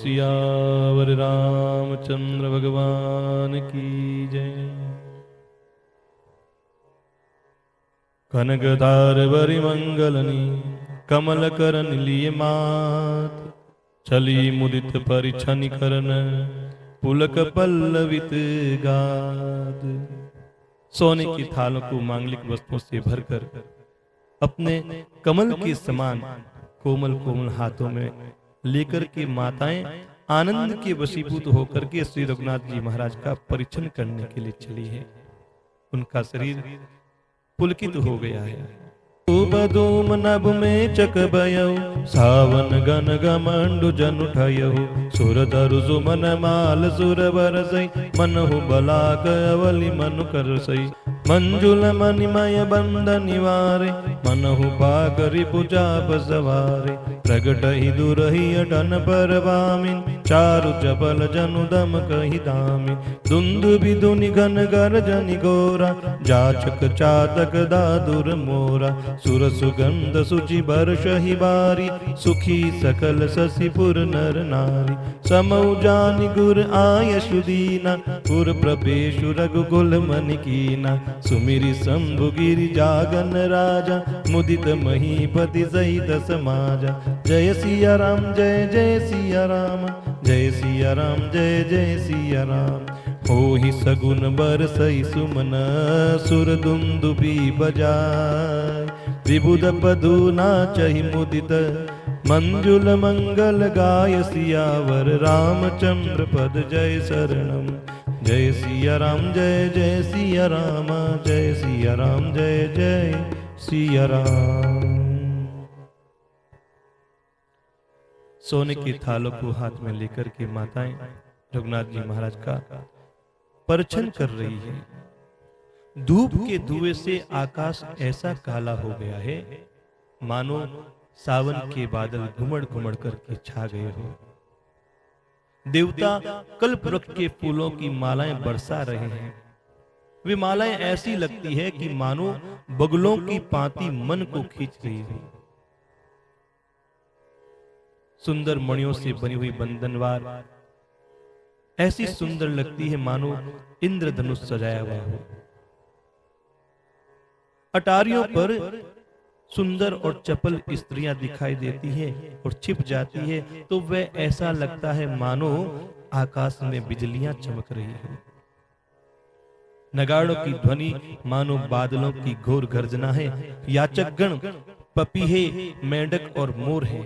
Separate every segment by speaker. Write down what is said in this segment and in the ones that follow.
Speaker 1: सियावर रामचंद्र भगवान की जय। कनकधार बरि मंगलनी कमल करन लिए मात, छली मुदित परिछनि करन पुलक पल्लवित गाद। सोने की थालों को मांगलिक वस्तुओं से भरकर अपने कमल के समान कोमल कोमल हाथों में लेकर के माताएं आनंद के वशीभूत होकर के श्री रघुनाथ जी महाराज का परिछन करने के लिए चली है। उनका शरीर पुलकित हो गया है। बधूम नभ में चक बयऊ, सावन गन गमंडु जन उठयऊ। सुर धरु सुमन माल सुर बरसई, मनहु बलाक अवलि मनु करसई। मंजुल मणिमय बंद निवारे, मनहु पाकरि पूजा बसवारे। प्रगट ही दुरही अटन पर बामिन, चारु चपल जनु दम कही दामिन। दुंदुभि धुनि घन गर्जनि घोरा, जाचक चातक दादुर मोरा। सुर सुगंध सुचि बरषहि बारी, सुखी सकल शशिपुर नर नारी। समौ जानि गुर आयशु दीना, पुर प्रवेशु रघुकुल मनि कीना। सुमिरि शंभु गिरि जागन राजा, मुदित महीपति सहित समाजा। जय सिया राम जय जय सिया राम, जय सिया राम जय जय सिया राम। होहि सगुन बरसई सुमन, सुर दुंदुभि बजाय। विबुध पदु नाचहि मुदित, मंजुल मंगल गाय। सियावर रामचंद्र पद जय शरणम। जय सिया राम जय जय सिया राम, जय सिया राम जय जय सिया राम। सोने के थालों को हाथ में लेकर के माताएं रघुनाथ जी महाराज का परिछन कर रही है। धूप के धुएं से आकाश ऐसा काला हो गया है, मानो सावन के बादल घुमड़ घुमड़ करके छा गए हो। देवता कल्प वृक्ष के फूलों की मालाएं बरसा रहे हैं। वे मालाएं ऐसी लगती है कि मानो बगुलों की पांति मन को खींच रही है। सुंदर मणियों से बनी हुई बंधनवार ऐसी सुंदर लगती है मानो इंद्रधनुष सजाया हुआ हो। अटारियों पर सुंदर और चपल स्त्रियां दिखाई देती है और छिप जाती है तो वह ऐसा लगता है मानो आकाश में बिजलियां चमक रही है। नगाड़ों की ध्वनि मानो बादलों की घोर गर्जना है। याचकगण पपीहे, मेंढक और मोर है।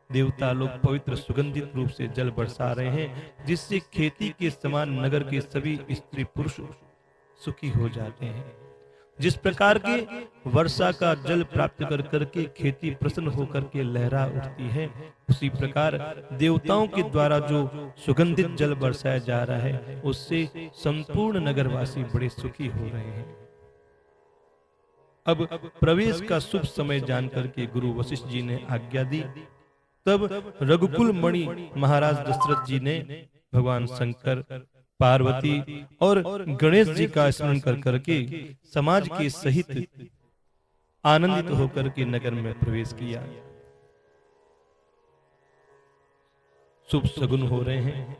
Speaker 1: देवता लोग पवित्र सुगंधित रूप से जल बरसा रहे हैं, जिससे खेती के समान नगर के सभी स्त्री पुरुष सुखी हो जाते हैं। जिस प्रकार के वर्षा का जल प्राप्त कर करके खेती प्रसन्न होकर के लहरा उठती है, उसी प्रकार देवताओं के द्वारा जो सुगंधित जल बरसाया जा रहा है, उससे संपूर्ण नगरवासी बड़े सुखी हो रहे हैं। अब प्रवेश का शुभ समय जानकर के गुरु वशिष्ठ जी ने आज्ञा दी। तब रघुकुल मणि महाराज दशरथ जी ने भगवान शंकर, पार्वती और गणेश जी का स्मरण कर करके समाज के सहित आनंदित होकर के नगर में प्रवेश किया। शुभ सगुन हो रहे हैं।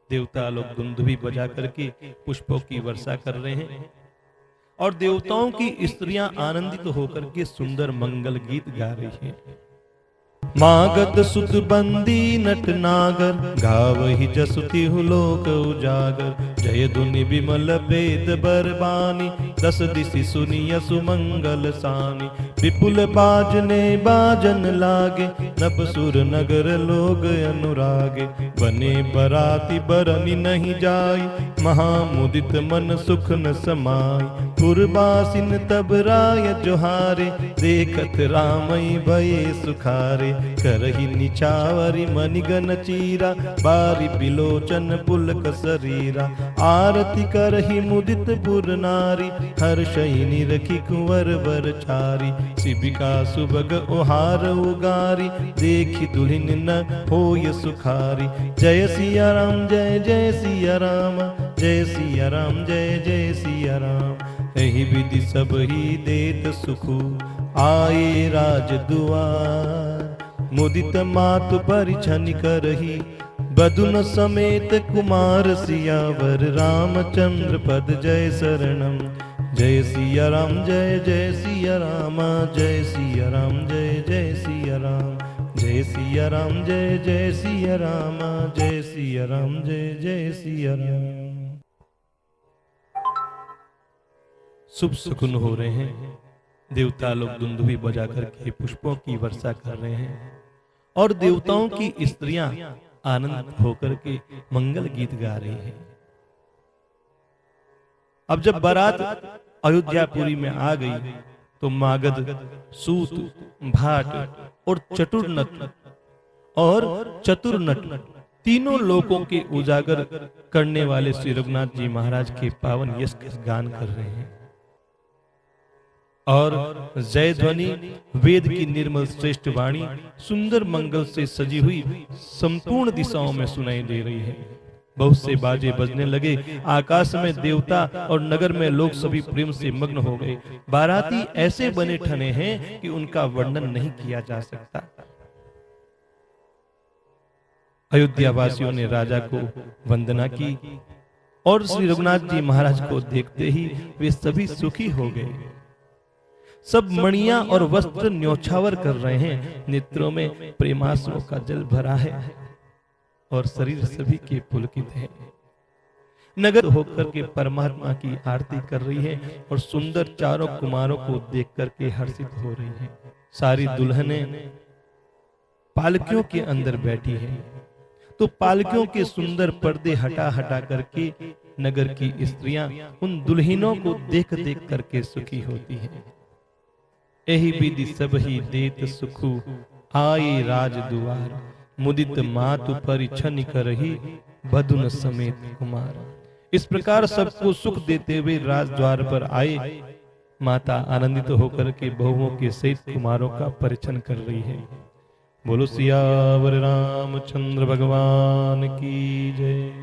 Speaker 1: देवता लोग दुंदुभी बजा करके पुष्पों की वर्षा कर रहे हैं और देवताओं की स्त्रियां आनंदित होकर के सुंदर मंगल गीत गा रही हैं। मागध सुत बंदी नट नागर, गावहि जसुति लोक उजागर। जय धुनि विमल वेद बरबानी, दस दिशि सुनिय सुमंगल सानी। विपुल बाजने बाजन लागे, नभ सुर नगर लोग अनुरागे। बने बराती बरनी नहीं जाई, महामुदित मन सुख न समाई। पुरबासिन तब राय जोहारे, देखत रामई भये सुखारे। करहि निचावरी मणिगन चीरा, बारी बिलोचन पुलक शरीरा। आरती करहि मुदित पुर नारी, हर्षहि निरखि कुंवर वर चारी। शिबिका सुभग ओहार उगारी, देखि दुल्हिन न होय सुखारी। जय सिया राम जय जय सिया राम, जय सिया राम जय जय सिया राम। एहि विधि सब ही देत सुखु, आए राज दुआर। मुदित मातु परिछन करही बदुन समेत कुमार सियावर रामचंद्र पद जय शरणम। जय सिया राम जय जय सिया राम, जय सिया राम जय जय सिया राम, जय सिया राम जय जय सिया राम, जय सिया राम जय जय सिया राम। शुभ शकुन हो रहे हैं, देवता लोग दुंदुभी बजा करके पुष्पों की वर्षा कर रहे हैं और देवताओं की स्त्रियां आनंद होकर के मंगल गीत गा रही हैं। अब जब बारात अयोध्यापुरी में आ गई तो मागध, सूत, भाट और चतुर्नट तीनों लोकों के उजागर करने वाले श्री रघुनाथ जी महाराज के पावन यश का गान कर रहे हैं और जय ध्वनि, वेद की निर्मल श्रेष्ठ वाणी सुंदर मंगल से सजी हुई संपूर्ण दिशाओं में सुनाई दे रही है। बहुत से बाजे बजने लगे, आकाश में देवता और नगर में लोग सभी प्रेम से मग्न हो गए। बाराती ऐसे बने ठने हैं कि उनका वर्णन नहीं किया जा सकता। अयोध्या वासियों ने राजा को वंदना की और श्री रघुनाथ जी महाराज को देखते ही वे सभी सुखी हो गए। सब मणियां और वस्त्र न्योछावर कर रहे हैं, नेत्रों में प्रेमाश्रुओं का जल भरा है और शरीर सभी के पुलकित है। नगर होकर के परमात्मा की आरती कर रही है और सुंदर चारों कुमारों को देख करके हर्षित हो रही है। सारी दुल्हनें पालकियों के अंदर बैठी है तो पालकियों के सुंदर पर्दे हटा हटा करके नगर की स्त्रियां उन दुल्हनों को देख देख करके सुखी होती है। एहि विधि सब ही देत सुखु आए राज दुआर, मुदित मातु परिछन करही बदुन समेत कुमार। इस प्रकार सबको सुख देते हुए राजद्वार पर आए माता आनंदित होकर के बहुओं के सहित कुमारों का परिछन कर रही है। बोलो सियावर रामचंद्र भगवान की जय।